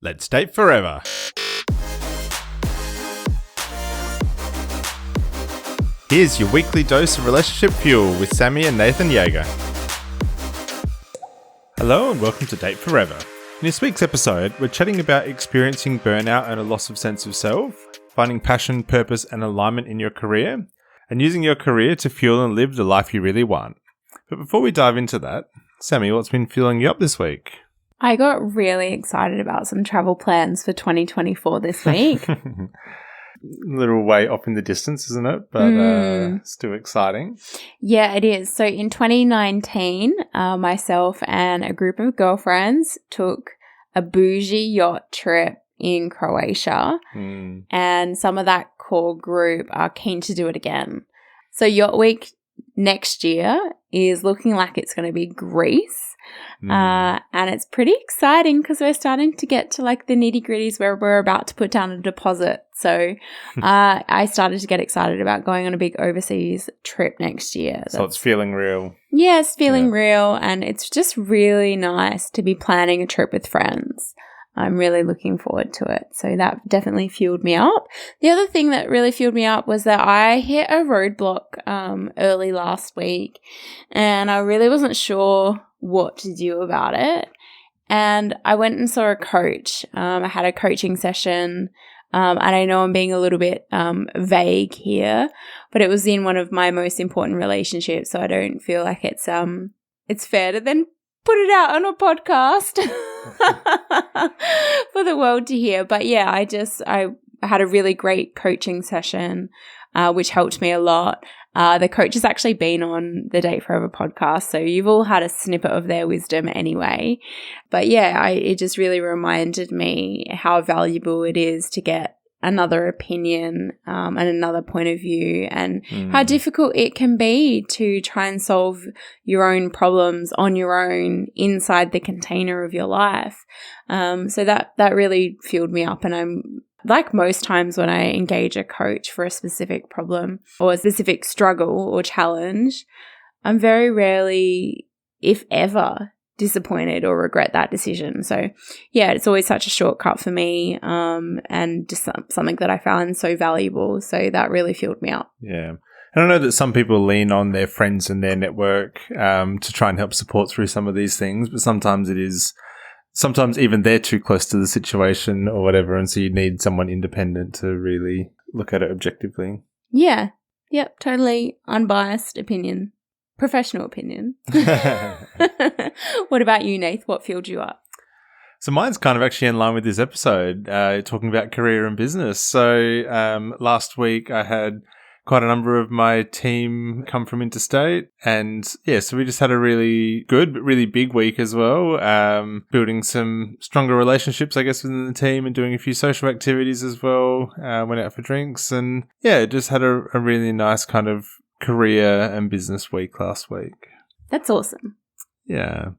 Let's date forever. Here's your weekly dose of relationship fuel with Sammy and Nathan Yeager. Hello and welcome to Date Forever. In this week's episode, we're chatting about experiencing burnout and a loss of sense of self, finding passion, purpose and alignment in your career, and using your career to fuel and live the life you really want. But before we dive into that, Sammy, what's been fueling you up this week? I got really excited about some travel plans for 2024 this week. A little way off in the distance, isn't it? But still exciting. Yeah, it is. So in 2019, myself and a group of girlfriends took a bougie yacht trip in Croatia, and some of that core group are keen to do it again. So Yacht Week next year is looking like it's going to be Greece. And it's pretty exciting because we're starting to get to like the nitty gritties where we're about to put down a deposit. So I started to get excited about going on a big overseas trip next year. So it's feeling real. Yeah, it's feeling real. And it's just really nice to be planning a trip with friends. I'm really looking forward to it. So that definitely fueled me up. The other thing that really fueled me up was that I hit a roadblock early last week and I really wasn't sure what to do about it. And I went and saw a coach. I had a coaching session. And I know I'm being a little bit vague here, but it was in one of my most important relationships. So I don't feel like it's fair to then put it out on a podcast for the world to hear. But yeah, I had a really great coaching session, which helped me a lot. The coach has actually been on the Date Forever podcast, so you've all had a snippet of their wisdom anyway. But yeah, it just really reminded me how valuable it is to get another opinion and another point of view, and how difficult it can be to try and solve your own problems on your own inside the container of your life. So that really fueled me up, and I'm like most times when I engage a coach for a specific problem or a specific struggle or challenge, I'm very rarely, if ever, disappointed or regret that decision. So yeah, it's always such a shortcut for me, and just something that I found so valuable. So that really fueled me up. Yeah. And I know that some people lean on their friends and their network to try and help support through some of these things, but sometimes even they're too close to the situation or whatever, and so you need someone independent to really look at it objectively. Yeah. Yep. Totally unbiased opinion. Professional opinion. What about you, Nath? What fueled you up? So mine's kind of actually in line with this episode, talking about career and business. So last week I had quite a number of my team come from interstate, and yeah, so we just had a really good but really big week as well, building some stronger relationships, I guess, within the team, and doing a few social activities as well. Went out for drinks, and yeah, just had a really nice kind of career and business week last week. That's awesome. Yeah.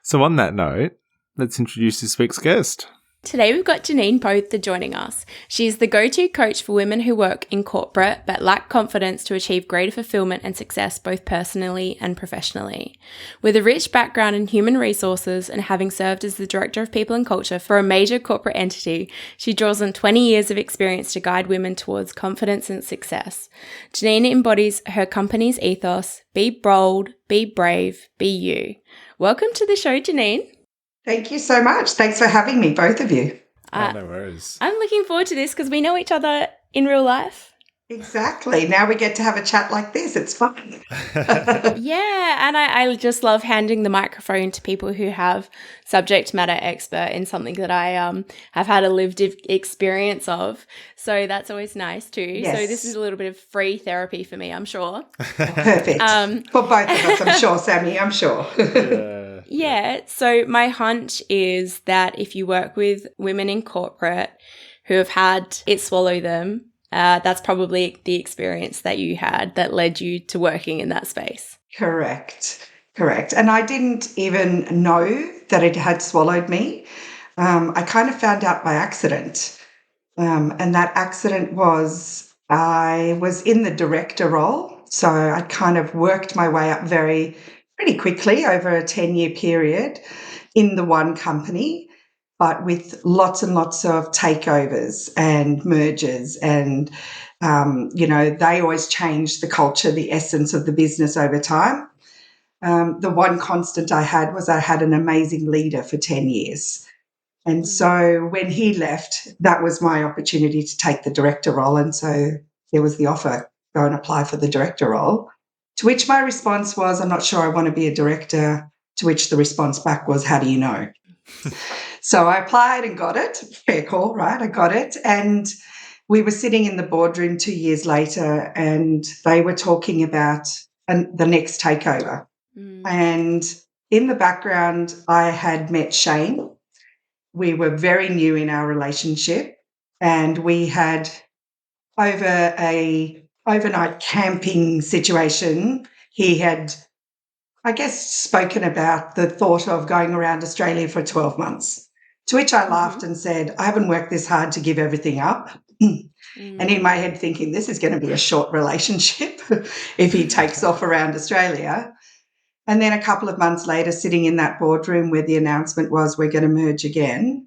So on that note, let's introduce this week's guest. Today we've got Janine Botha joining us. She is the go-to coach for women who work in corporate but lack confidence to achieve greater fulfillment and success both personally and professionally. With a rich background in human resources and having served as the Director of People and Culture for a major corporate entity, she draws on 20 years of experience to guide women towards confidence and success. Janine embodies her company's ethos: be bold, be brave, be you. Welcome to the show, Janine. Thank you so much. Thanks for having me, both of you. No worries. I'm looking forward to this because we know each other in real life. Exactly. Now we get to have a chat like this. It's fun. Yeah, and I just love handing the microphone to people who have subject matter expert in something that I have had a lived experience of. So that's always nice too. Yes. So this is a little bit of free therapy for me, I'm sure. Perfect. For both of us, I'm sure, Sammy, I'm sure. Yeah. So my hunch is that if you work with women in corporate who have had it swallow them, that's probably the experience that you had that led you to working in that space. Correct. And I didn't even know that it had swallowed me. I kind of found out by accident. And that accident was I was in the director role. So I kind of worked my way up pretty quickly over a 10-year period in the one company. but with lots and lots of takeovers and mergers and, they always change the culture, the essence of the business over time. The one constant I had was I had an amazing leader for 10 years. And so when he left, that was my opportunity to take the director role. And so there was the offer, go and apply for the director role, to which my response was, I'm not sure I want to be a director, to which the response back was, how do you know? So I applied and got it. Fair call, right? I got it. And we were sitting in the boardroom 2 years later and they were talking about the next takeover. And in the background, I had met Shane. We were very new in our relationship and we had, over a overnight camping situation, he had, I guess, spoken about the thought of going around Australia for 12 months, to which I laughed and said, I haven't worked this hard to give everything up. And in my head thinking, this is going to be a short relationship if he takes off around Australia. And then a couple of months later, sitting in that boardroom where the announcement was we're going to merge again.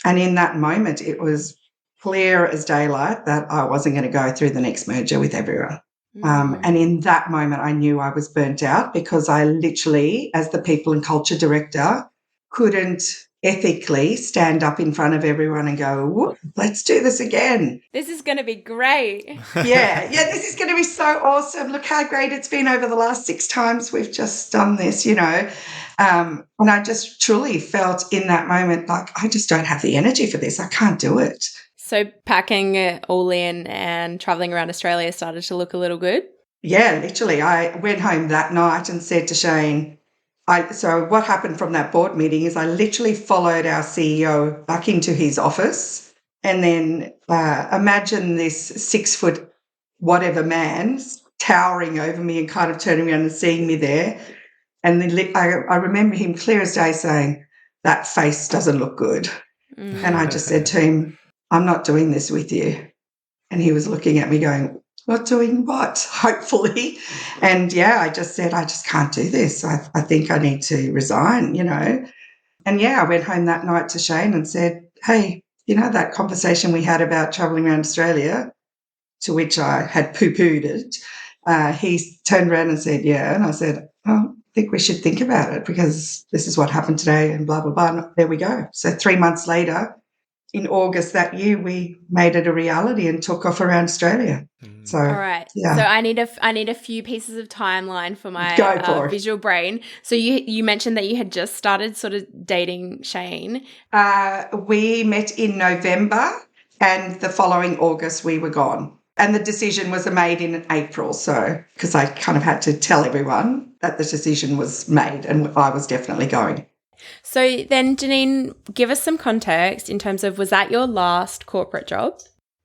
And in that moment, it was clear as daylight that I wasn't going to go through the next merger with everyone. And in that moment, I knew I was burnt out because I literally, as the people and culture director, couldn't ethically stand up in front of everyone and go, let's do this again. This is going to be great. Yeah, this is going to be so awesome. Look how great it's been over the last 6 times we've just done this, And I just truly felt in that moment like I just don't have the energy for this. I can't do it. So packing it all in and traveling around Australia started to look a little good? Yeah, literally. I went home that night and said to Shane, so what happened from that board meeting is I literally followed our CEO back into his office and then imagine this 6-foot whatever man towering over me and kind of turning around and seeing me there. And then I remember him clear as day saying, that face doesn't look good. And I just said to him, I'm not doing this with you. And he was looking at me going, not doing what? Hopefully. And I just said, I just can't do this. I think I need to resign, And I went home that night to Shane and said, hey, that conversation we had about travelling around Australia, to which I had poo-pooed it, he turned around and said, yeah. And I said, I think we should think about it because this is what happened today and blah, blah, blah. And there we go. So 3 months later, in August that year, we made it a reality and took off around Australia. So, all right. Yeah. So I need a few pieces of timeline for my visual brain. So you mentioned that you had just started sort of dating Shane. We met in November and the following August we were gone. And the decision was made in April. So, because I kind of had to tell everyone that the decision was made and I was definitely going. So then, Janine, give us some context in terms of, was that your last corporate job?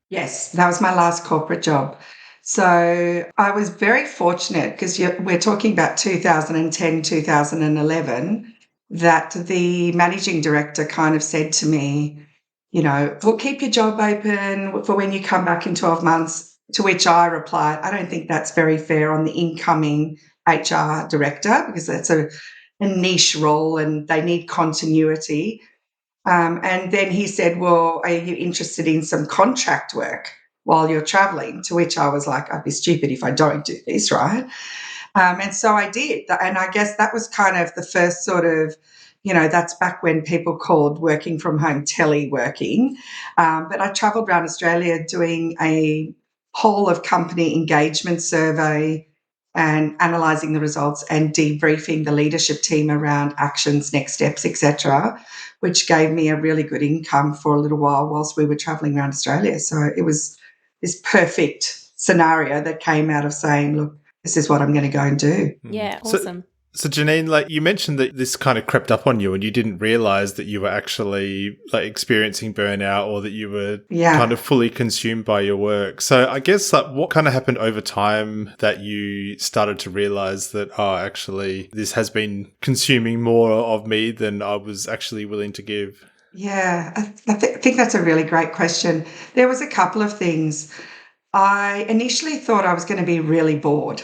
Yes, that was my last corporate job. So I was very fortunate because we're talking about 2010, 2011, that the managing director kind of said to me, we'll keep your job open for when you come back in 12 months, to which I replied, I don't think that's very fair on the incoming HR director because that's a niche role and they need continuity. And then he said, well, are you interested in some contract work while you're traveling? To which I was like, I'd be stupid if I don't do this, right? And so I did. And I guess that was kind of the first sort of, that's back when people called working from home teleworking. But I traveled around Australia doing a whole of company engagement survey and analysing the results and debriefing the leadership team around actions, next steps, etc., which gave me a really good income for a little while whilst we were travelling around Australia. So it was this perfect scenario that came out of saying, look, this is what I'm going to go and do. Yeah, awesome. So Janine, like you mentioned that this kind of crept up on you and you didn't realize that you were actually like experiencing burnout or that you were kind of fully consumed by your work. So I guess like what kind of happened over time that you started to realize that, actually this has been consuming more of me than I was actually willing to give? Yeah, I think that's a really great question. There was a couple of things. I initially thought I was going to be really bored.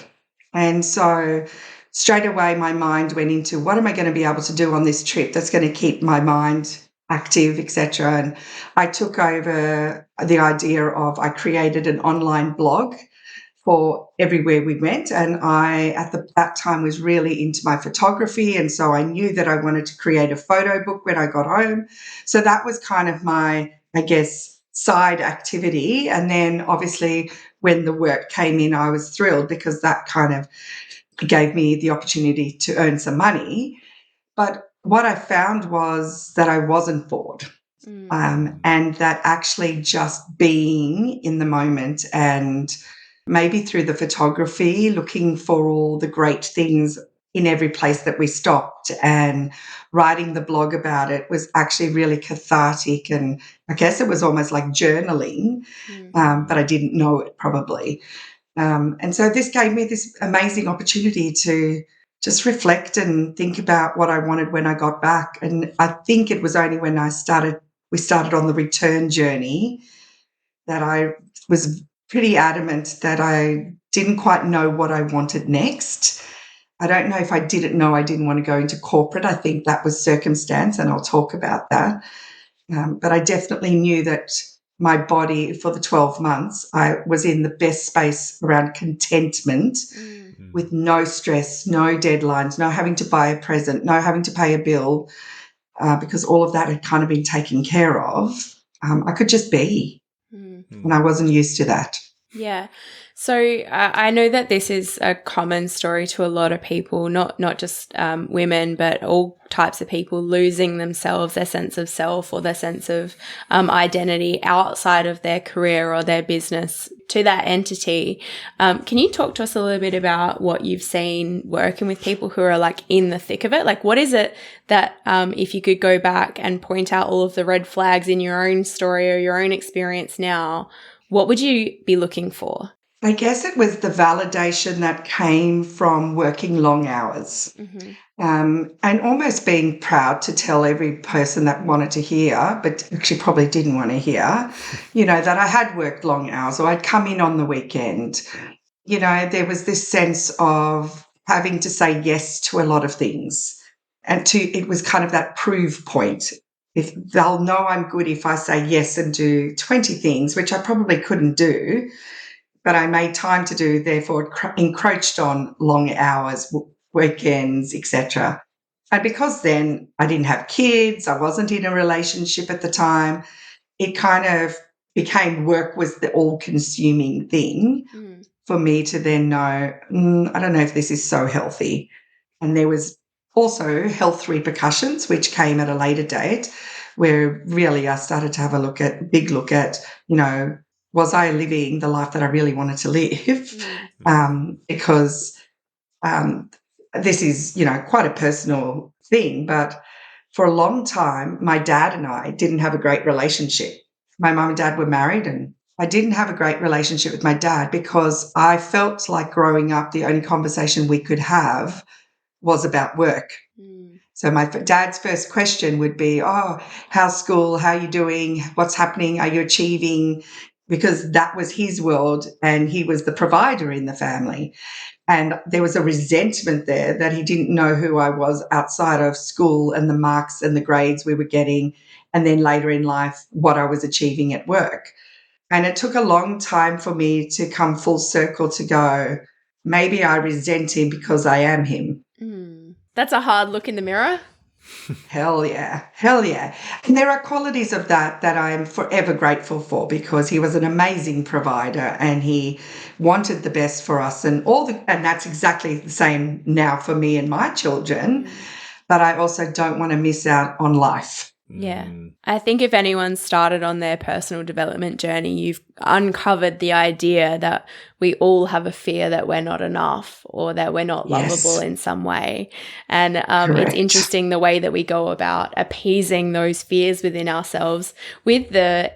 And so straight away, my mind went into what am I going to be able to do on this trip that's going to keep my mind active, etc. And I took over the idea of, I created an online blog for everywhere we went. And I, that time, was really into my photography. And so I knew that I wanted to create a photo book when I got home. So that was kind of my, I guess, side activity. And then obviously when the work came in, I was thrilled because that kind of gave me the opportunity to earn some money. But what I found was that I wasn't bored. And that actually just being in the moment, and maybe through the photography, looking for all the great things in every place that we stopped and writing the blog about it, was actually really cathartic. And I guess it was almost like journaling, but I didn't know it probably. And so this gave me this amazing opportunity to just reflect and think about what I wanted when I got back. And I think it was only when we started on the return journey that I was pretty adamant that I didn't quite know what I wanted next. I don't know if I didn't know I didn't want to go into corporate. I think that was circumstance, and I'll talk about that. But I definitely knew that my body, for the 12 months, I was in the best space around contentment, with no stress, no deadlines, no having to buy a present, no having to pay a bill, because all of that had kind of been taken care of. I could just be, and I wasn't used to that. Yeah. So I know that this is a common story to a lot of people, not just women, but all types of people losing themselves, their sense of self or their sense of identity outside of their career or their business to that entity. Can you talk to us a little bit about what you've seen working with people who are like in the thick of it? Like, what is it that if you could go back and point out all of the red flags in your own story or your own experience now, what would you be looking for? I guess it was the validation that came from working long hours, and almost being proud to tell every person that wanted to hear, but actually probably didn't want to hear, that I had worked long hours or I'd come in on the weekend. There was this sense of having to say yes to a lot of things. And it was kind of that proof point. If they'll know I'm good if I say yes and do 20 things, which I probably couldn't do, but I made time to do, therefore encroached on long hours, weekends, etc. And because then I didn't have kids, I wasn't in a relationship at the time, it kind of became work was the all-consuming thing for me to then know, I don't know if this is so healthy. And there was also health repercussions, which came at a later date, where really I started to have a big look at, was I living the life that I really wanted to live? Because this is, quite a personal thing, but for a long time, my dad and I didn't have a great relationship. My mum and dad were married, and I didn't have a great relationship with my dad because I felt like growing up, the only conversation we could have was about work. So my dad's first question would be, oh, how's school? How are you doing? What's happening? Are you achieving? Because that was his world and he was the provider in the family. And there was a resentment there that he didn't know who I was outside of school and the marks and the grades we were getting, and then later in life, what I was achieving at work. And it took a long time for me to come full circle to go, maybe I resent him because I am him. That's a hard look in the mirror. Hell yeah. Hell yeah. And there are qualities of that I'm forever grateful for, because he was an amazing provider and he wanted the best for us, and that's exactly the same now for me and my children. But I also don't want to miss out on life. Yeah. I think if anyone started on their personal development journey, you've uncovered the idea that we all have a fear that we're not enough or that we're not lovable in some way. And it's interesting the way that we go about appeasing those fears within ourselves with the,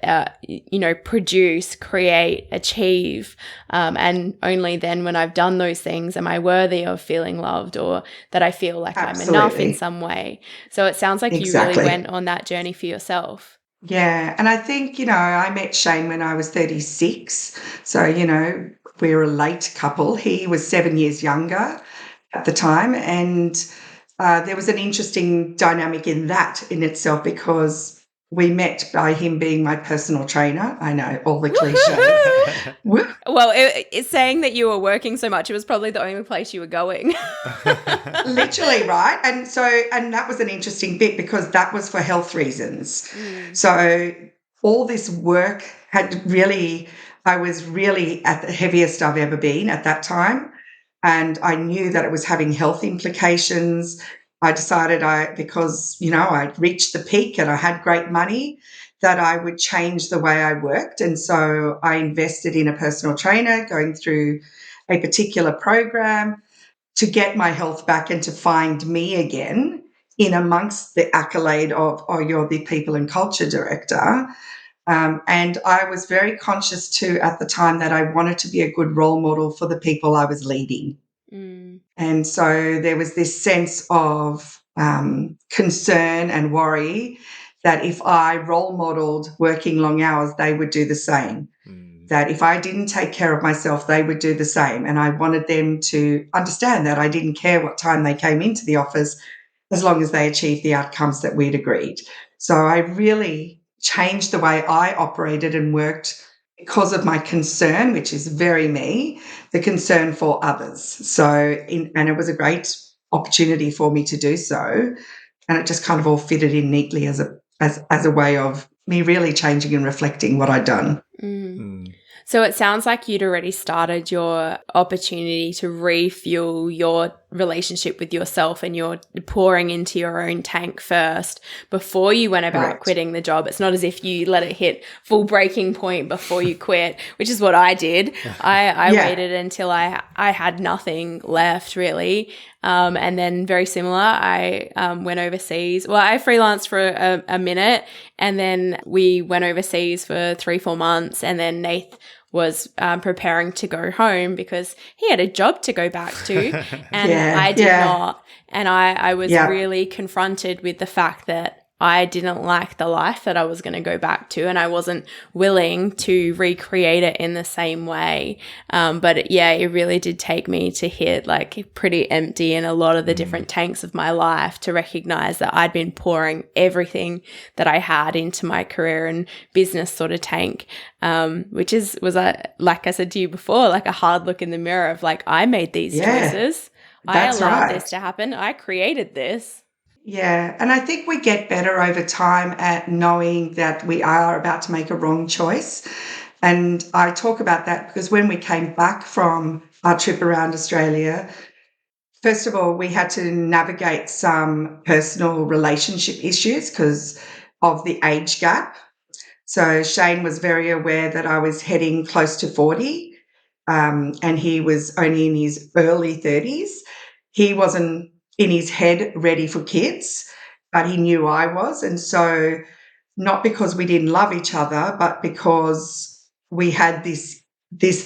produce, create, achieve. And only then when I've done those things am I worthy of feeling loved or that I feel like I'm enough in some way. So it sounds like you really went on that journey for yourself. Yeah. And I think, I met Shane when I was 36. So, we were a late couple. He was 7 years younger at the time. And there was an interesting dynamic in that in itself, because we met by him being my personal trainer. I know, all the cliches. Well, it's saying that you were working so much, it was probably the only place you were going. Literally, right? And that was an interesting bit because that was for health reasons. So all this work I was really at the heaviest I've ever been at that time. And I knew that it was having health implications. I decided because, I'd reached the peak and I had great money, that I would change the way I worked. And so I invested in a personal trainer, going through a particular program to get my health back and to find me again in amongst the accolade of, oh, you're the people and culture director. And I was very conscious too at the time that I wanted to be a good role model for the people I was leading. And so there was this sense of concern and worry that if I role modeled working long hours, they would do the same. That if I didn't take care of myself, they would do the same. And I wanted them to understand that I didn't care what time they came into the office as long as they achieved the outcomes that we'd agreed. So I really changed the way I operated and worked because of my concern, which is very me, the concern for others. And it was a great opportunity for me to do so. And it just kind of all fitted in neatly as a way of me really changing and reflecting what I'd done. So it sounds like you'd already started your opportunity to refuel your relationship with yourself, and you're pouring into your own tank first before you went about quitting the job. It's not as if you let it hit full breaking point before you quit, which is what I did. I waited until I had nothing left really. And then very similar, I went overseas. Well, I freelanced for a minute, and then we went overseas for 3-4 months, and then Nath was preparing to go home because he had a job to go back to, and I did not. And I was really confronted with the fact that I didn't like the life that I was going to go back to, and I wasn't willing to recreate it in the same way. But it really did take me to hit like pretty empty in a lot of the different tanks of my life to recognize that I'd been pouring everything that I had into my career and business sort of tank, which was like I said to you before, like a hard look in the mirror of like, I made these choices. I allowed this to happen. I created this. Yeah, and I think we get better over time at knowing that we are about to make a wrong choice. And I talk about that because when we came back from our trip around Australia, first of all, we had to navigate some personal relationship issues because of the age gap. So Shane was very aware that I was heading close to 40, and he was only in his early 30s. He wasn't in his head ready for kids, but he knew I was. And so not because we didn't love each other, but because we had this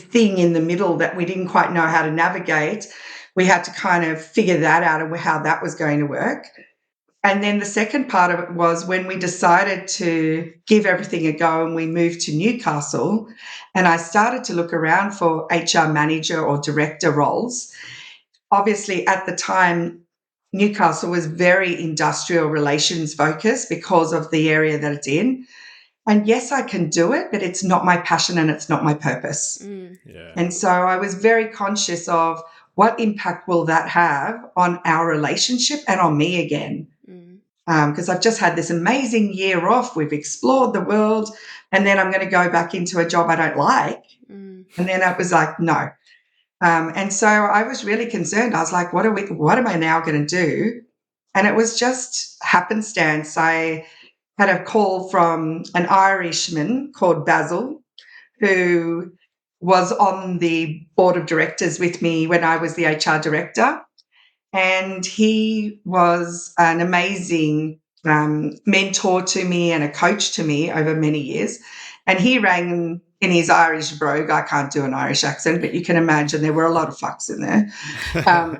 thing in the middle that we didn't quite know how to navigate. We had to kind of figure that out and how that was going to work. And then the second part of it was when we decided to give everything a go and we moved to Newcastle, and I started to look around for HR manager or director roles. Obviously, at the time, Newcastle was very industrial relations focused because of the area that it's in. And yes, I can do it, but it's not my passion and it's not my purpose. And so I was very conscious of what impact will that have on our relationship and on me again. Because I've just had this amazing year off. We've explored the world, and then I'm going to go back into a job I don't like. And then it was like, no. And so I was really concerned. I was like, what am I now going to do? And it was just happenstance. I had a call from an Irishman called Basil, who was on the board of directors with me when I was the HR director. And he was an amazing mentor to me and a coach to me over many years. And he rang in his Irish brogue. I can't do an Irish accent, but you can imagine there were a lot of fucks in there,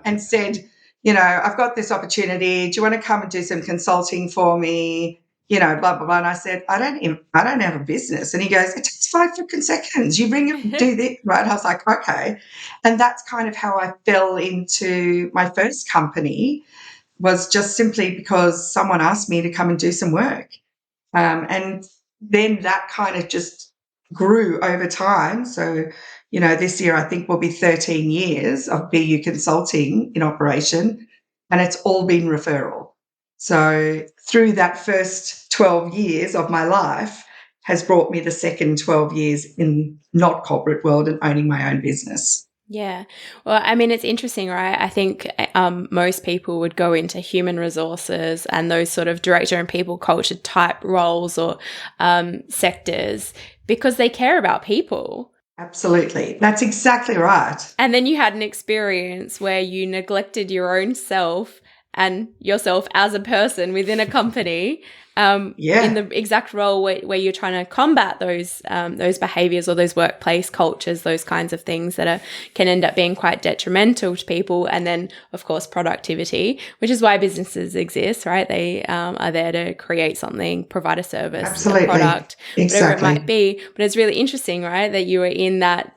and said, I've got this opportunity. Do you want to come and do some consulting for me? Blah, blah, blah. And I said, I don't have a business. And he goes, it takes 5 fucking seconds. You ring and do this, right? I was like, okay. And that's kind of how I fell into my first company, was just simply because someone asked me to come and do some work. And then that kind of just grew over time. So, this year I think will be 13 years of BU Consulting in operation, and it's all been referral. So through that first 12 years of my life has brought me the second 12 years in not corporate world and owning my own business. Yeah. Well, I mean, it's interesting, right? I think most people would go into human resources and those sort of director and people culture type roles or sectors because they care about people. Absolutely. That's exactly right. And then you had an experience where you neglected your own self and yourself as a person within a company in the exact role where you're trying to combat those behaviors or those workplace cultures, those kinds of things that can end up being quite detrimental to people. And then, of course, productivity, which is why businesses exist, right? They are there to create something, provide a service, Absolutely. a product, exactly. whatever it might be. But it's really interesting, right, that you were in that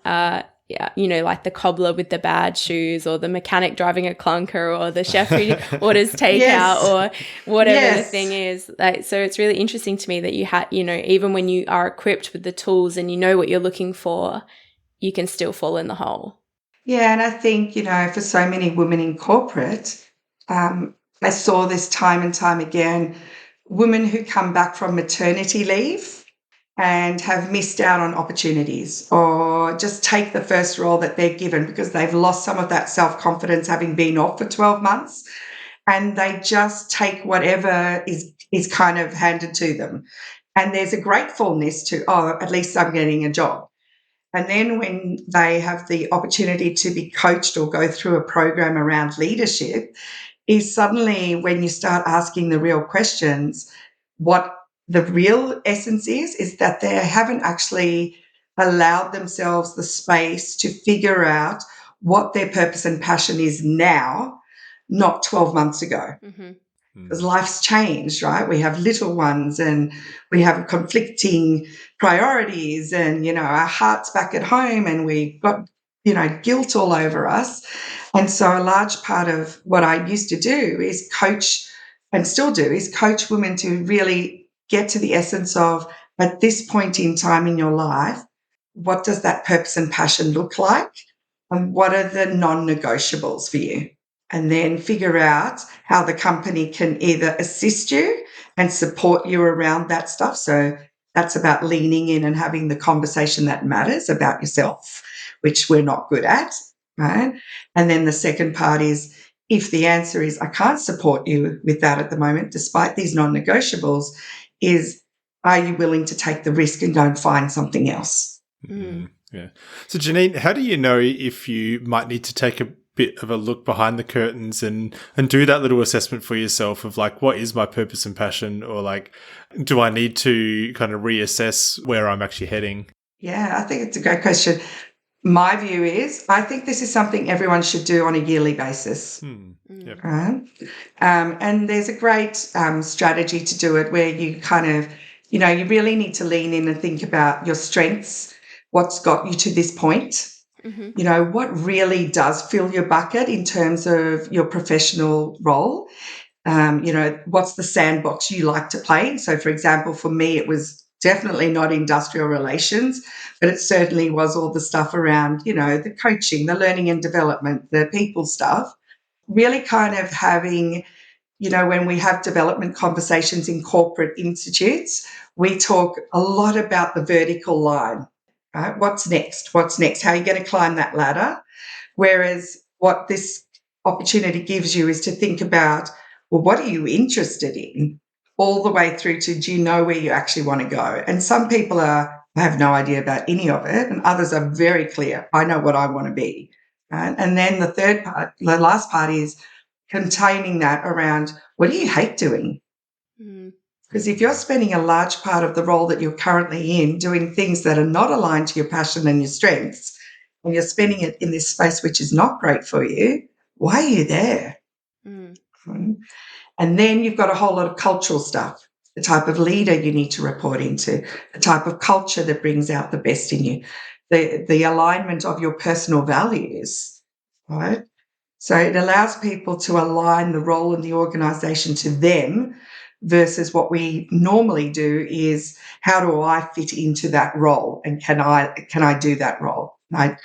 like the cobbler with the bad shoes or the mechanic driving a clunker or the chef who orders takeout or whatever the thing is. So it's really interesting to me that you had, even when you are equipped with the tools and you know what you're looking for, you can still fall in the hole. Yeah, and I think, for so many women in corporate, I saw this time and time again, women who come back from maternity leave and have missed out on opportunities or just take the first role that they're given because they've lost some of that self-confidence having been off for 12 months, and they just take whatever is kind of handed to them. And there's a gratefulness to, at least I'm getting a job. And then when they have the opportunity to be coached or go through a program around leadership, is suddenly when you start asking the real questions, what the real essence is that they haven't actually allowed themselves the space to figure out what their purpose and passion is now, not 12 months ago. Mm-hmm. Because life's changed, right? We have little ones and we have conflicting priorities and, our heart's back at home and we've got, guilt all over us. And so a large part of what I used to do is coach and still do is coach women to really get to the essence of, at this point in time in your life, what does that purpose and passion look like? And what are the non-negotiables for you? And then figure out how the company can either assist you and support you around that stuff. So that's about leaning in and having the conversation that matters about yourself, which we're not good at, right? And then the second part is, if the answer is, I can't support you with that at the moment, despite these non-negotiables, is, are you willing to take the risk and go and find something else? Mm. Yeah. So Janine, how do you know if you might need to take a bit of a look behind the curtains and do that little assessment for yourself of like, what is my purpose and passion? Or like, do I need to kind of reassess where I'm actually heading? Yeah, I think it's a great question. My view is, I think this is something everyone should do on a yearly basis. Yep. Right? And there's a great strategy to do it where you kind of, you really need to lean in and think about your strengths, what's got you to this point. Mm-hmm. What really does fill your bucket in terms of your professional role. What's the sandbox you like to play in? So, for example, for me, it was definitely not industrial relations, but it certainly was all the stuff around, the coaching, the learning and development, the people stuff. Really kind of having, when we have development conversations in corporate institutes, we talk a lot about the vertical line, right? What's next? What's next? How are you going to climb that ladder? Whereas what this opportunity gives you is to think about, well, what are you interested in? All the way through to, do you know where you actually want to go? And some people have no idea about any of it, and others are very clear. I know what I want to be. Right? And then the last part is containing that around, what do you hate doing? Because if you're spending a large part of the role that you're currently in doing things that are not aligned to your passion and your strengths, and you're spending it in this space which is not great for you, why are you there? And then you've got a whole lot of cultural stuff, the type of leader you need to report into, the type of culture that brings out the best in you, the alignment of your personal values, right? So it allows people to align the role in the organisation to them, versus what we normally do is, how do I fit into that role, and can I do that role? I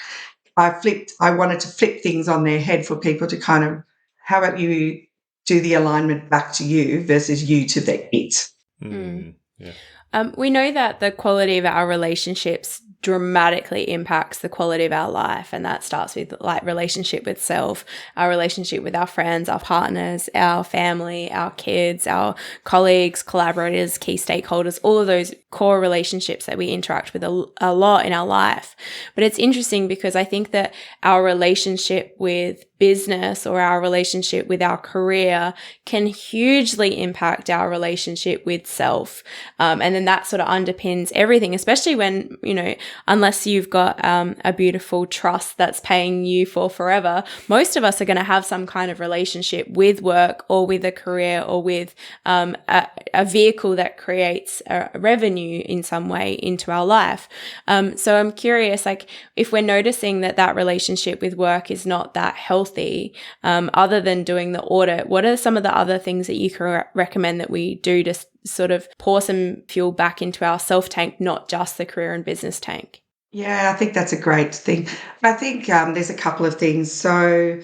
wanted to flip things on their head for people to kind of, how about you do the alignment back to you versus you to the it. Yeah. We know that the quality of our relationships dramatically impacts the quality of our life, and that starts with like relationship with self, our relationship with our friends, our partners, our family, our kids, our colleagues, collaborators, key stakeholders, all of those core relationships that we interact with a lot in our life. But it's interesting because I think that our relationship with business or our relationship with our career can hugely impact our relationship with self. And then that sort of underpins everything, especially when, unless you've got a beautiful trust that's paying you for forever, most of us are going to have some kind of relationship with work or with a career or with a vehicle that creates a revenue in some way into our life. So I'm curious, like, if we're noticing that relationship with work is not that healthy, other than doing the audit, what are some of the other things that you can recommend that we do to sort of pour some fuel back into our self tank, not just the career and business tank? Yeah, I think that's a great thing. I think there's a couple of things. So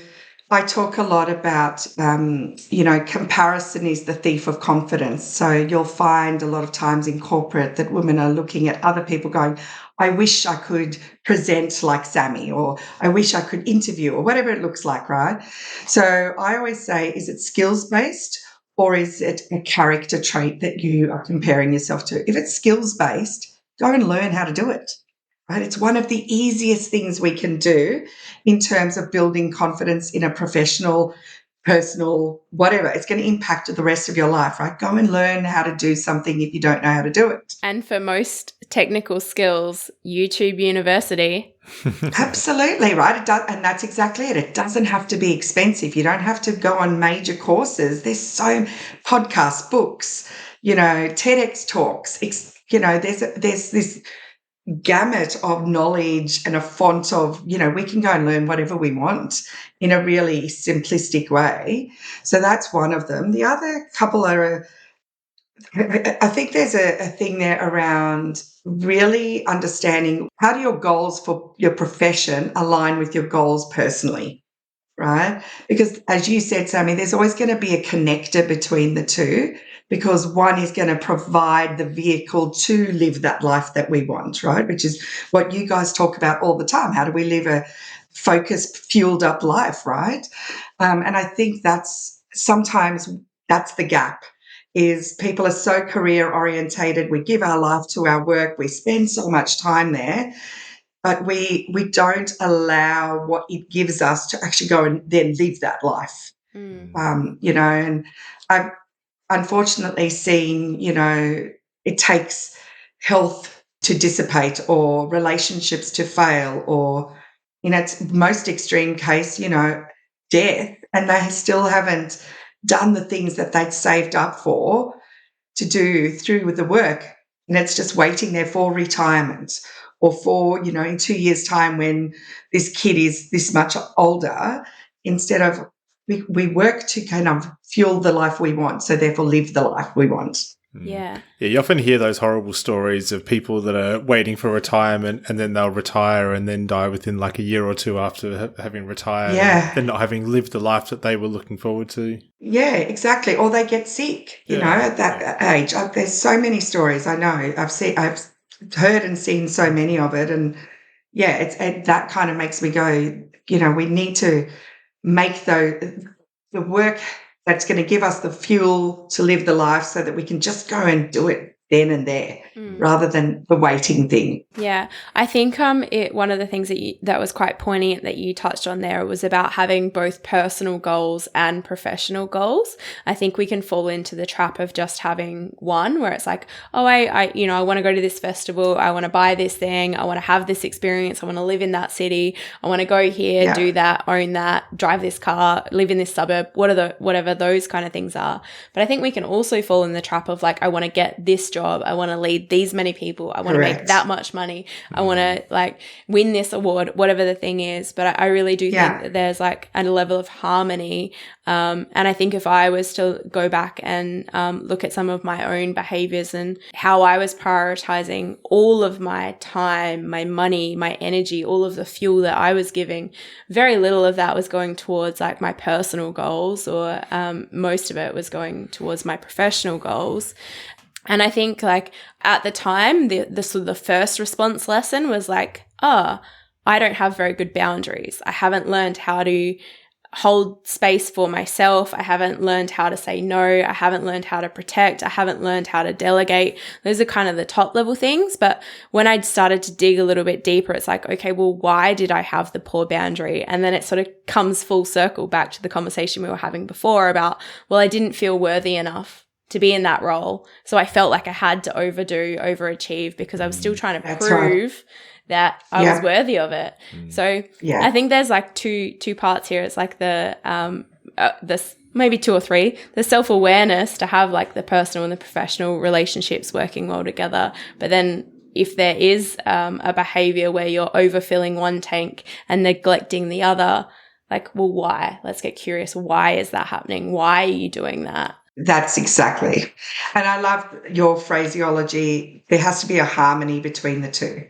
I talk a lot about, comparison is the thief of confidence. So you'll find a lot of times in corporate that women are looking at other people going, I wish I could present like Sammy, or I wish I could interview, or whatever it looks like, right? So I always say, is it skills-based or is it a character trait that you are comparing yourself to? If it's skills-based, go and learn how to do it. Right? It's one of the easiest things we can do in terms of building confidence in a professional, personal, whatever. It's going to impact the rest of your life, right? Go and learn how to do something if you don't know how to do it. And for most technical skills, YouTube University. Absolutely, right? It does, and that's exactly it. It doesn't have to be expensive. You don't have to go on major courses. There's so podcasts, books, TEDx talks. There's this gamut of knowledge and a font of, we can go and learn whatever we want in a really simplistic way. So that's one of them. The other couple are, I think there's a thing there around really understanding, how do your goals for your profession align with your goals personally, right? Because as you said, Sammy, there's always going to be a connector between the two, because one is going to provide the vehicle to live that life that we want, right? Which is what you guys talk about all the time. How do we live a focused, fueled up life, right? And I think sometimes that's the gap, is people are so career orientated. We give our life to our work. We spend so much time there, but we don't allow what it gives us to actually go and then live that life. And I've unfortunately seen, it takes health to dissipate or relationships to fail, or in its most extreme case, death, and they still haven't done the things that they'd saved up for to do through with the work. And it's just waiting there for retirement, or for, in 2 years' time when this kid is this much older, instead of we work to kind of fuel the life we want, so therefore live the life we want. Yeah. Yeah, you often hear those horrible stories of people that are waiting for retirement, and then they'll retire and then die within like a year or two after having retired. Yeah. And not having lived the life that they were looking forward to. Yeah, exactly. Or they get sick, at that age. There's so many stories I know. I've heard and seen so many of it. And that kind of makes me go, we need to make the work that's going to give us the fuel to live the life, so that we can just go and do it then and there, rather than the waiting thing. Yeah, I think one of the things that was quite poignant that you touched on there was about having both personal goals and professional goals. I think we can fall into the trap of just having one, where it's like, oh, I want to go to this festival, I want to buy this thing, I want to have this experience, I want to live in that city, I want to go here, do that, own that, drive this car, live in this suburb, whatever those kind of things are. But I think we can also fall in the trap of like, I want to get this job. I want to lead these many people. I want to make Correct. that much money. I want to like win this award, whatever the thing is. But I really do think that there's like a level of harmony. And I think if I was to go back and look at some of my own behaviors and how I was prioritizing all of my time, my money, my energy, all of the fuel that I was giving, very little of that was going towards like my personal goals, or most of it was going towards my professional goals. And I think like at the time, the sort of the first response lesson was like, oh, I don't have very good boundaries. I haven't learned how to hold space for myself. I haven't learned how to say no. I haven't learned how to protect. I haven't learned how to delegate. Those are kind of the top level things. But when I started to dig a little bit deeper, it's like, okay, well, why did I have the poor boundary? And then it sort of comes full circle back to the conversation we were having before about, well, I didn't feel worthy enough to be in that role. So I felt like I had to overachieve because I was still trying to prove that I was worthy of it. So I think there's like two parts here. It's like the this maybe two or three, the self-awareness to have like the personal and the professional relationships working well together. But then if there is a behavior where you're overfilling one tank and neglecting the other, like, well, why? Let's get curious. Why is that happening? Why are you doing that? That's exactly. And I love your phraseology. There has to be a harmony between the two.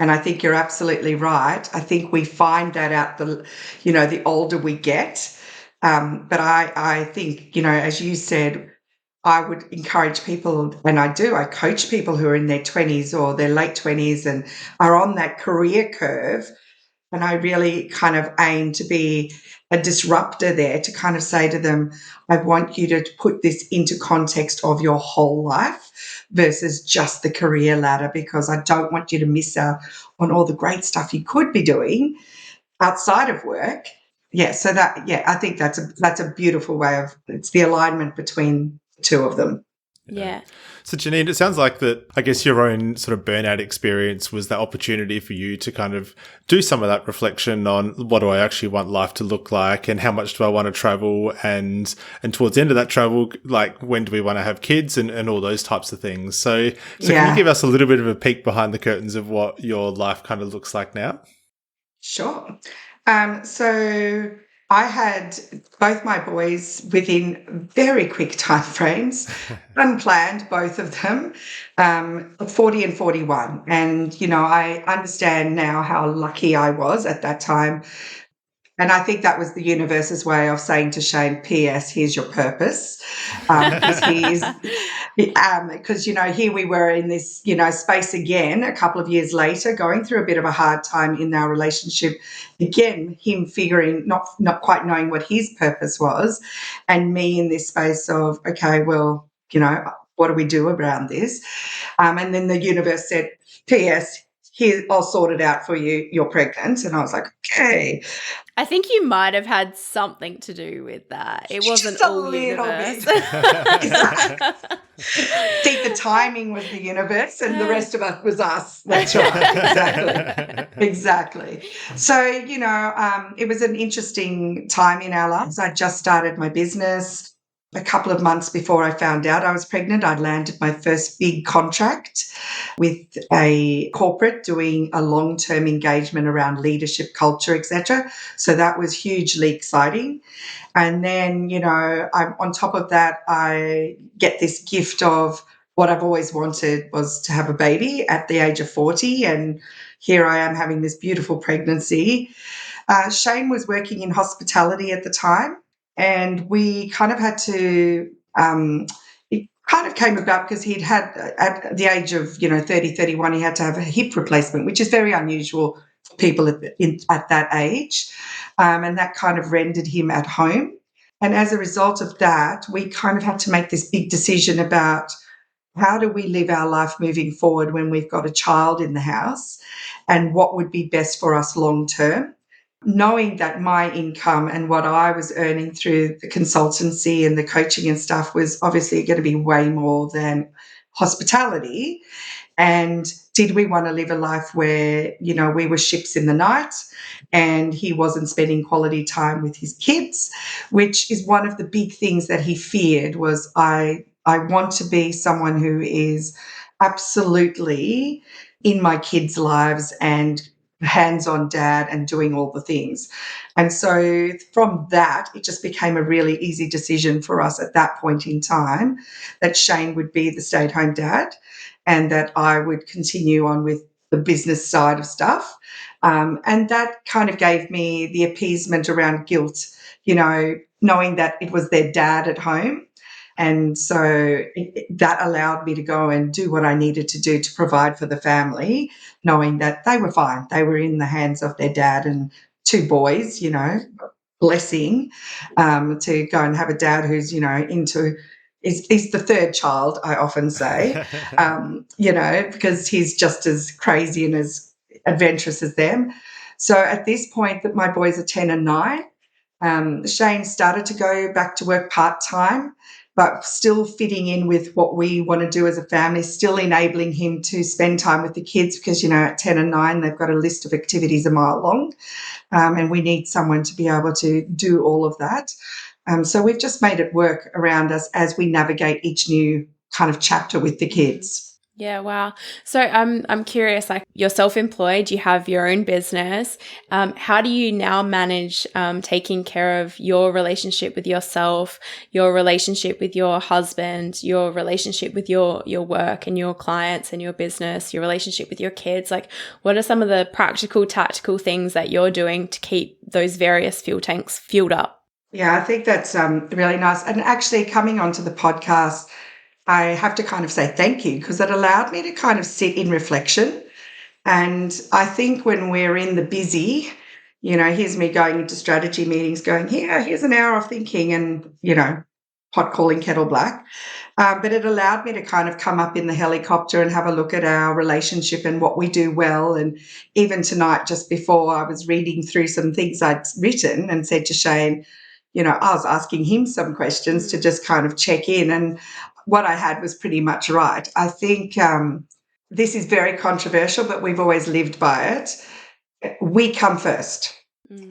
And I think you're absolutely right. I think we find that out the older we get. But I think, as you said, I would encourage people, and I do, I coach people who are in their 20s or their late 20s and are on that career curve. And I really kind of aim to be a disruptor there, to kind of say to them, I want you to put this into context of your whole life versus just the career ladder, because I don't want you to miss out on all the great stuff you could be doing outside of work. Yeah, so I think that's a beautiful way of, it's the alignment between the two of them. Yeah. So Janine, it sounds like that, I guess your own sort of burnout experience was that opportunity for you to kind of do some of that reflection on what do I actually want life to look like and how much do I want to travel, and towards the end of that travel, like when do we want to have kids and all those types of things. So can you give us a little bit of a peek behind the curtains of what your life kind of looks like now? Sure. So I had both my boys within very quick timeframes, unplanned, both of them, 40 and 41. And, I understand now how lucky I was at that time. And I think that was the universe's way of saying to Shane, P.S., here's your purpose. Because here we were in this, space again, a couple of years later, going through a bit of a hard time in our relationship. Again, him figuring, not quite knowing what his purpose was, and me in this space of, okay, well, what do we do around this? And then the universe said, P.S., here, I'll sort it out for you. You're pregnant. And I was like, okay. I think you might have had something to do with that. It wasn't Just all universe. I think the timing was the universe and the rest of it was us. That's right. Exactly. So, it was an interesting time in our lives. I just started my business. A couple of months before I found out I was pregnant, I'd landed my first big contract with a corporate doing a long-term engagement around leadership, culture, etc. So that was hugely exciting. And then, on top of that, I get this gift of what I've always wanted was to have a baby at the age of 40. And here I am having this beautiful pregnancy. Shane was working in hospitality at the time. And we kind of had to, it kind of came about because he'd had, at the age of, 30, 31, he had to have a hip replacement, which is very unusual for people at that age. And that kind of rendered him at home. And as a result of that, we kind of had to make this big decision about how do we live our life moving forward when we've got a child in the house, and what would be best for us long term. Knowing that my income and what I was earning through the consultancy and the coaching and stuff was obviously going to be way more than hospitality. And did we want to live a life where, we were ships in the night and he wasn't spending quality time with his kids, which is one of the big things that he feared was I I want to be someone who is absolutely in my kids' lives and hands-on dad and doing all the things. And so from that, it just became a really easy decision for us at that point in time that Shane would be the stay-at-home dad and that I would continue on with the business side of stuff. And that kind of gave me the appeasement around guilt, knowing that it was their dad at home. And so that allowed me to go and do what I needed to do to provide for the family, knowing that they were fine. They were in the hands of their dad and two boys, blessing, to go and have a dad who's, he's the third child, I often say, because he's just as crazy and as adventurous as them. So at this point that my boys are 10 and 9, Shane started to go back to work part-time, but still fitting in with what we want to do as a family, still enabling him to spend time with the kids because, at 10 and 9, they've got a list of activities a mile long, and we need someone to be able to do all of that. So we've just made it work around us as we navigate each new kind of chapter with the kids. Yeah, wow. So I'm curious, like you're self-employed, you have your own business. How do you now manage taking care of your relationship with yourself, your relationship with your husband, your relationship with your work and your clients and your business, your relationship with your kids? Like, what are some of the practical, tactical things that you're doing to keep those various fuel tanks fueled up? Yeah, I think that's really nice. And actually coming onto the podcast, I have to kind of say thank you because it allowed me to kind of sit in reflection. And I think when we're in the busy, here's me going into strategy meetings going, here's an hour of thinking and, pot calling kettle black. But it allowed me to kind of come up in the helicopter and have a look at our relationship and what we do well. And even tonight, just before I was reading through some things I'd written and said to Shane, I was asking him some questions to just kind of check in. And what I had was pretty much right. I think this is very controversial, but we've always lived by it. We come first.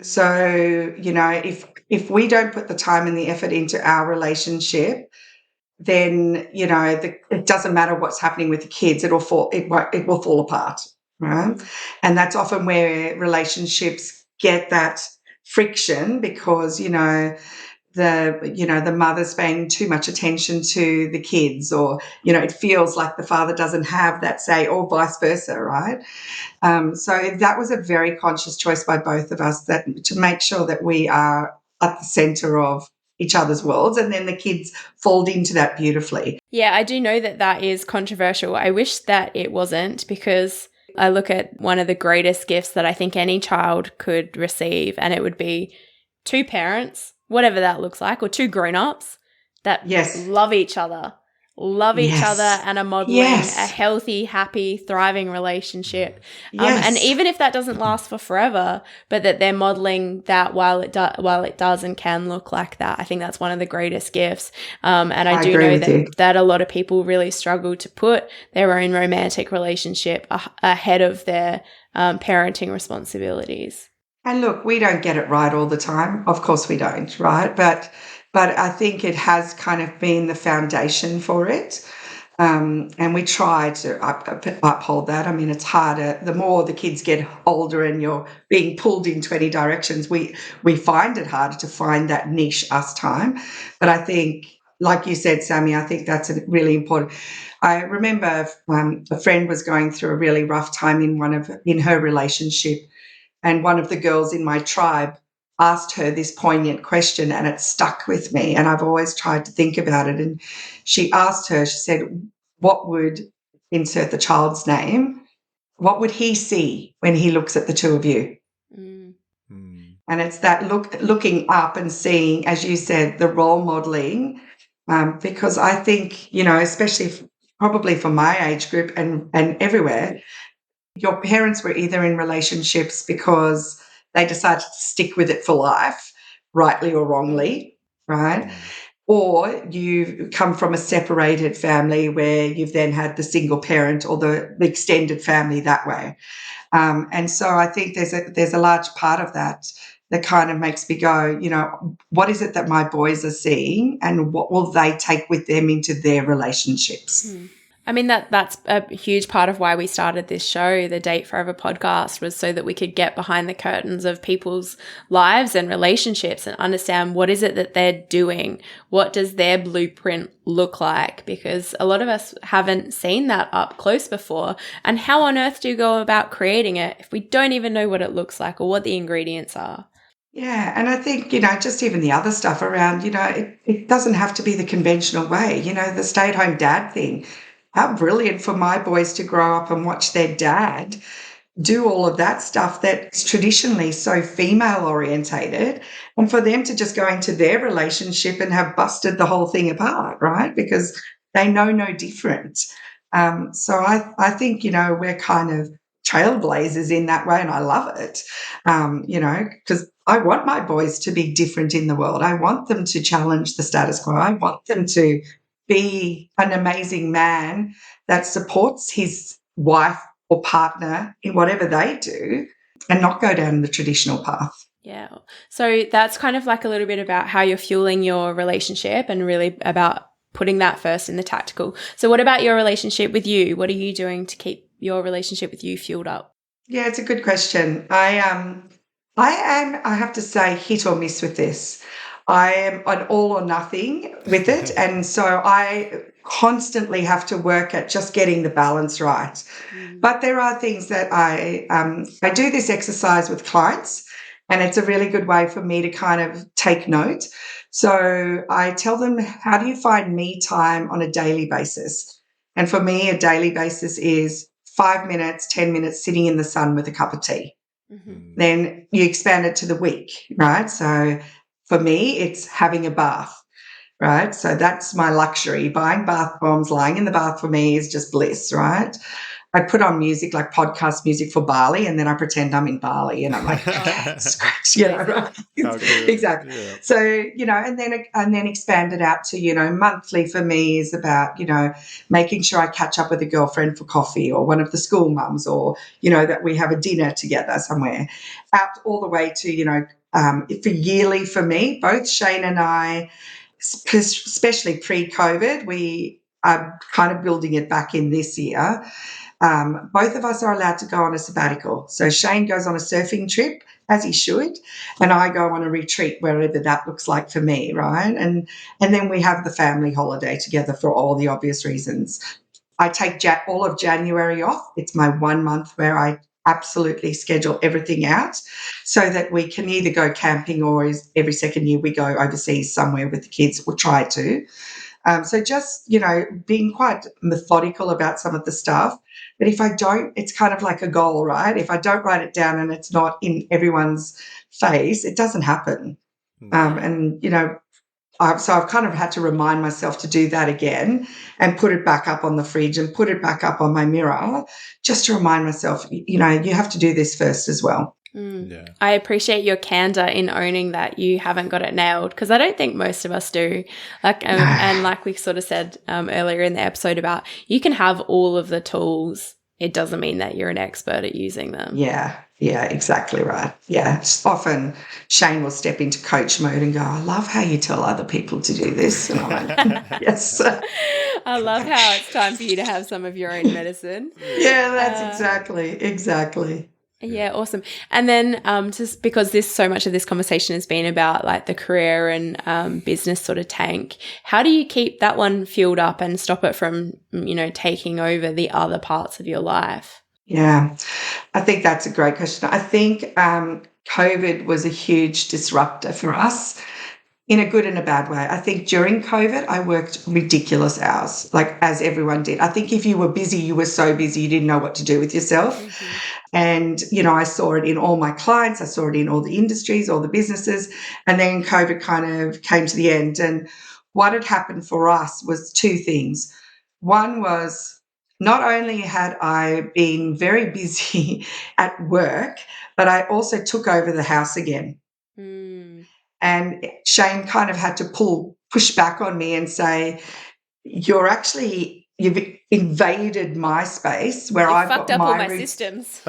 So, if we don't put the time and the effort into our relationship, then, it doesn't matter what's happening with the kids. It will fall apart, right? And that's often where relationships get that friction because, the mother's paying too much attention to the kids or, it feels like the father doesn't have that say or vice versa, right? So that was a very conscious choice by both of us to make sure that we are at the center of each other's worlds and then the kids fold into that beautifully. Yeah, I do know that is controversial. I wish that it wasn't because I look at one of the greatest gifts that I think any child could receive and it would be two parents, whatever that looks like, or two grown-ups that love each other and are modeling a healthy, happy, thriving relationship. And even if that doesn't last for forever, but that they're modeling that while it does and can look like that, I think that's one of the greatest gifts. And I do know that a lot of people really struggle to put their own romantic relationship ahead of their parenting responsibilities. And look, we don't get it right all the time. Of course we don't, right? But I think it has kind of been the foundation for it. And we try to uphold that. I mean, it's harder. The more the kids get older and you're being pulled in 20 directions, we find it harder to find that niche us time. But I think, like you said, Sammy, I think that's really important. I remember a friend was going through a really rough time in her relationship. And one of the girls in my tribe asked her this poignant question and it stuck with me. And I've always tried to think about it. And she said, what would, insert the child's name, what would he see when he looks at the two of you? And it's that looking up and seeing, as you said, the role modeling, because I think, especially probably for my age group and everywhere, your parents were either in relationships because they decided to stick with it for life, rightly or wrongly, right? Or you come from a separated family where you've then had the single parent or the extended family that way. And so I think there's a large part of that that kind of makes me go, what is it that my boys are seeing and what will they take with them into their relationships? I mean, that's a huge part of why we started this show, the Date Forever podcast, was so that we could get behind the curtains of people's lives and relationships and understand what is it that they're doing? What does their blueprint look like? Because a lot of us haven't seen that up close before. And how on earth do you go about creating it if we don't even know what it looks like or what the ingredients are? Yeah, and I think, just even the other stuff around, it doesn't have to be the conventional way, the stay-at-home dad thing. How brilliant for my boys to grow up and watch their dad do all of that stuff that's traditionally so female orientated, and for them to just go into their relationship and have busted the whole thing apart, right? Because they know no different. So I think, we're kind of trailblazers in that way, and I love it, because I want my boys to be different in the world. I want them to challenge the status quo. I want them to be an amazing man that supports his wife or partner in whatever they do and not go down the traditional path. Yeah. So that's kind of like a little bit about how you're fueling your relationship and really about putting that first in the tactical. So what about your relationship with you? What are you doing to keep your relationship with you fueled up? Yeah, it's a good question. I am, I have to say, hit or miss with this. I am an all or nothing with it. And so I constantly have to work at just getting the balance right. But there are things that I do this exercise with clients, and it's a really good way for me to kind of take note. So I tell them, how do you find me time on a daily basis? And for me, a daily basis is 5 minutes, 10 minutes sitting in the sun with a cup of tea. Then you expand it to the week, right? So for me, it's having a bath, right? So that's my luxury. Buying bath bombs, lying in the bath for me is just bliss, right? I put on music like podcast music for Bali, and then I pretend I'm in Bali, and I'm like, yes, right? Exactly. Yeah. So and then expand it out to monthly for me is about making sure I catch up with a girlfriend for coffee or one of the school mums, or that we have a dinner together somewhere, out all the way to for yearly for me, both Shane and I, especially pre-COVID, we are kind of building it back in this year. Both of us are allowed to go on a sabbatical. So Shane goes on a surfing trip, as he should, and I go on a retreat, wherever that looks like for me, right? And then we have the family holiday together for all the obvious reasons. I take all of January off. It's my 1 month where I absolutely schedule everything out so that we can either go camping or every second year we go overseas somewhere with the kids. We'll try to. So just, being quite methodical about some of the stuff. But if I don't, it's kind of like a goal, right? If I don't write it down and it's not in everyone's face, it doesn't happen. So I've kind of had to remind myself to do that again and put it back up on the fridge and put it back up on my mirror, just to remind myself, you have to do this first as well. Yeah. I appreciate your candor in owning that you haven't got it nailed, because I don't think most of us do. And like we sort of said earlier in the episode about, you can have all of the tools. It doesn't mean that you're an expert at using them. Yeah, exactly right. Yeah, often Shane will step into coach mode and go, I love how you tell other people to do this. And I'm like, yes. I love how it's time for you to have some of your own medicine. Yeah, that's exactly. Yeah, awesome. And then just because so much of this conversation has been about like the career and business sort of tank, how do you keep that one fueled up and stop it from, taking over the other parts of your life? Yeah, I think that's a great question. I think COVID was a huge disruptor for us, in a good and a bad way. I think during COVID, I worked ridiculous hours, like as everyone did. I think if you were busy, you were so busy, you didn't know what to do with yourself. Mm-hmm. And, I saw it in all my clients. I saw it in all the industries, all the businesses. And then COVID kind of came to the end. And what had happened for us was two things. One was, not only had I been very busy at work, but I also took over the house again. Mm. And Shane kind of had to push back on me and say, you've invaded my space where You I've fucked got up all my my systems.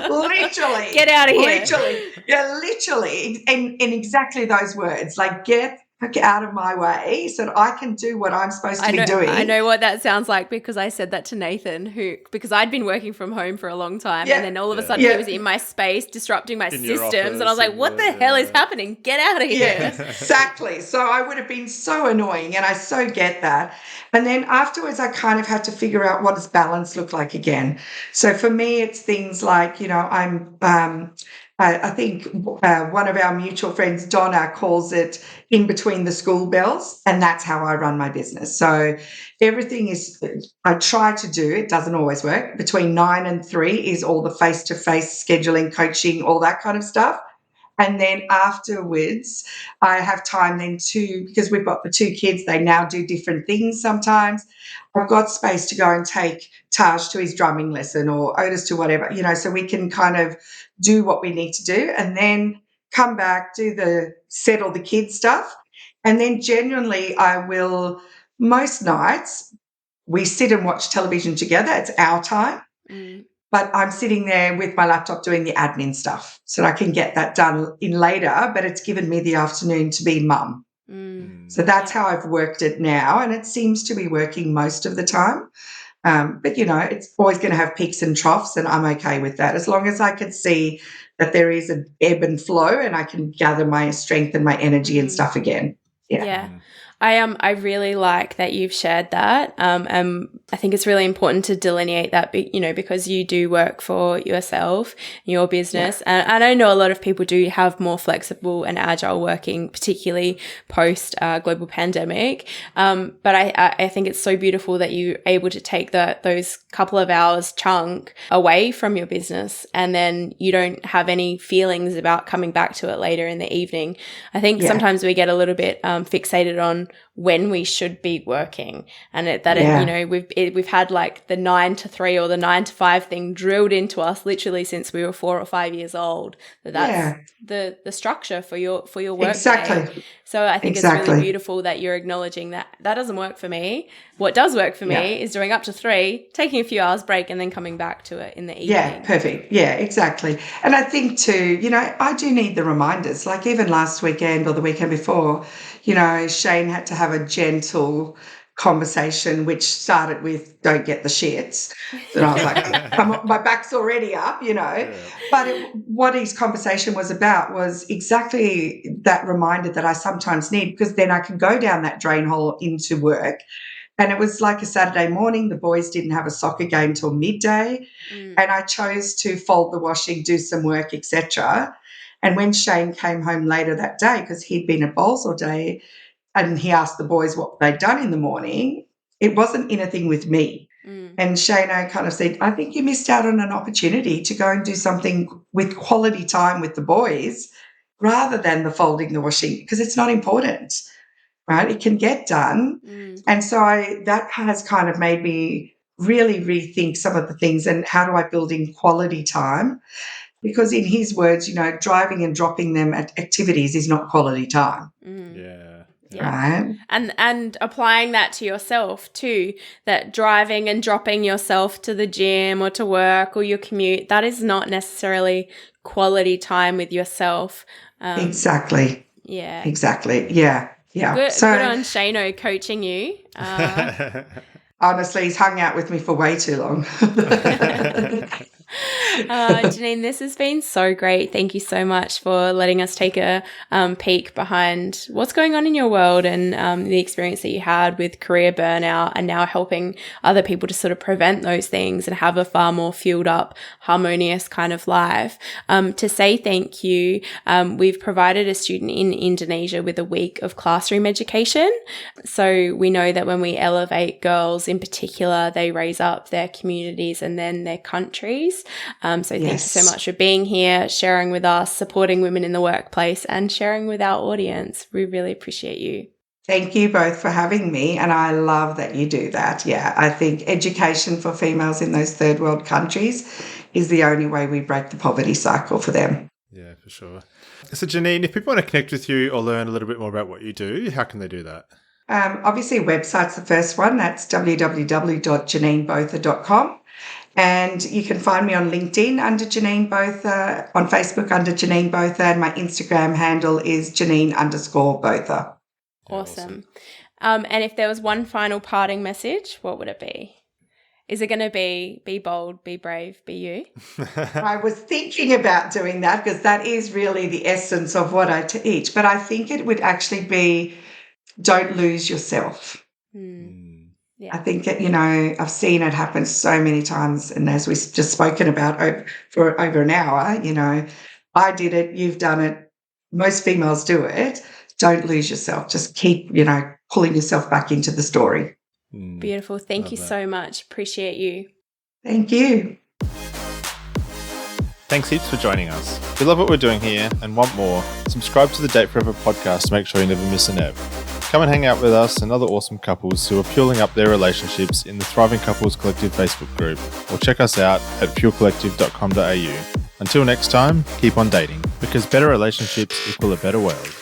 Literally. Get out of here. Literally. Yeah, literally. In exactly those words. Like, get out of my way so that I can do what I'm supposed to be doing. I know what that sounds like because I said that to Nathan, because I'd been working from home for a long time, and then all of a sudden he was in my space, disrupting my systems, and I was like, what the hell is happening? Get out of here. Yeah, exactly. So I would have been so annoying, and I so get that. And then afterwards, I kind of had to figure out what does balance look like again. So for me, it's things like, I think one of our mutual friends, Donna, calls it in between the school bells, and that's how I run my business. So everything is, I try to do, it doesn't always work, between 9 and 3 is all the face-to-face scheduling, coaching, all that kind of stuff. And then afterwards, I have time then because we've got the 2 kids, they now do different things sometimes. I've got space to go and take Taj to his drumming lesson or Otis to whatever, so we can kind of do what we need to do and then come back, settle the kids stuff. And then genuinely I will, most nights, we sit and watch television together. It's our time. But I'm sitting there with my laptop doing the admin stuff so that I can get that done in later, but it's given me the afternoon to be mum. So that's how I've worked it now, and it seems to be working most of the time. But, it's always going to have peaks and troughs, and I'm okay with that. As long as I can see that there is an ebb and flow and I can gather my strength and my energy and stuff again. Yeah. I really like that you've shared that. I think it's really important to delineate that, because you do work for yourself, your business. Yeah. And I know a lot of people do have more flexible and agile working, particularly post global pandemic. But I think it's so beautiful that you're able to take those couple of hours chunk away from your business, and then you don't have any feelings about coming back to it later in the evening. I think sometimes we get a little bit fixated on when we should be working, and we've had like the 9 to 3 or the 9 to 5 thing drilled into us literally since we were 4 or 5 years old. That's the structure for your work. Exactly. Day. So I think it's really beautiful that you're acknowledging that doesn't work for me. What does work for me is doing up to 3, taking a few hours break, and then coming back to it in the evening. Yeah, perfect. Yeah, exactly. And I think too, I do need the reminders. Like even last weekend or the weekend before, Shane had to have a gentle conversation which started with "don't get the shits," and I was like, my back's already up, But what his conversation was about was exactly that reminder that I sometimes need, because then I can go down that drain hole into work. And it was like a Saturday morning. The boys didn't have a soccer game till midday, and I chose to fold the washing, do some work, etc. And when Shane came home later that day, because he'd been at bowls all day, and he asked the boys what they'd done in the morning, it wasn't anything with me. And Shane kind of said, I think you missed out on an opportunity to go and do something with quality time with the boys rather than the folding the washing, because it's not important, right? It can get done. And so that has kind of made me really rethink some of the things and how do I build in quality time? Because in his words, driving and dropping them at activities is not quality time. Right. And applying that to yourself too, that driving and dropping yourself to the gym or to work or your commute, that is not necessarily quality time with yourself. Exactly. Yeah. Exactly. Yeah. Yeah. Good on Shano coaching you. Honestly, he's hung out with me for way too long. Janine, this has been so great. Thank you so much for letting us take a peek behind what's going on in your world and the experience that you had with career burnout, and now helping other people to sort of prevent those things and have a far more fueled up, harmonious kind of life. To say thank you, we've provided a student in Indonesia with a week of classroom education. So we know that when we elevate girls in particular, they raise up their communities and then their countries. So thank you so much for being here, sharing with us, supporting women in the workplace, and sharing with our audience. We really appreciate you. Thank you both for having me, and I love that you do that. Yeah, I think education for females in those third world countries is the only way we break the poverty cycle for them. Yeah, for sure. So Janine, if people want to connect with you or learn a little bit more about what you do, how can they do that? Obviously, website's the first one. That's www.janinebotha.com. And you can find me on LinkedIn under Janine Botha, on Facebook under Janine Botha, and my Instagram handle is Janine_Botha. Awesome. And if there was one final parting message, what would it be? Is it going to be bold, be brave, be you? I was thinking about doing that because that is really the essence of what I teach. But I think it would actually be don't lose yourself. Yeah. I think that, I've seen it happen so many times. And as we've just spoken about for over an hour, I did it, you've done it, most females do it. Don't lose yourself. Just keep, pulling yourself back into the story. Beautiful. Thank you so much. Appreciate you. Thank you. Thanks heaps for joining us. If you love what we're doing here and want more, subscribe to the Date Forever podcast to make sure you never miss an ep. Come and hang out with us and other awesome couples who are fueling up their relationships in the Thriving Couples Collective Facebook group, or check us out at fuelcollective.com.au. Until next time, keep on dating, because better relationships equal a better world.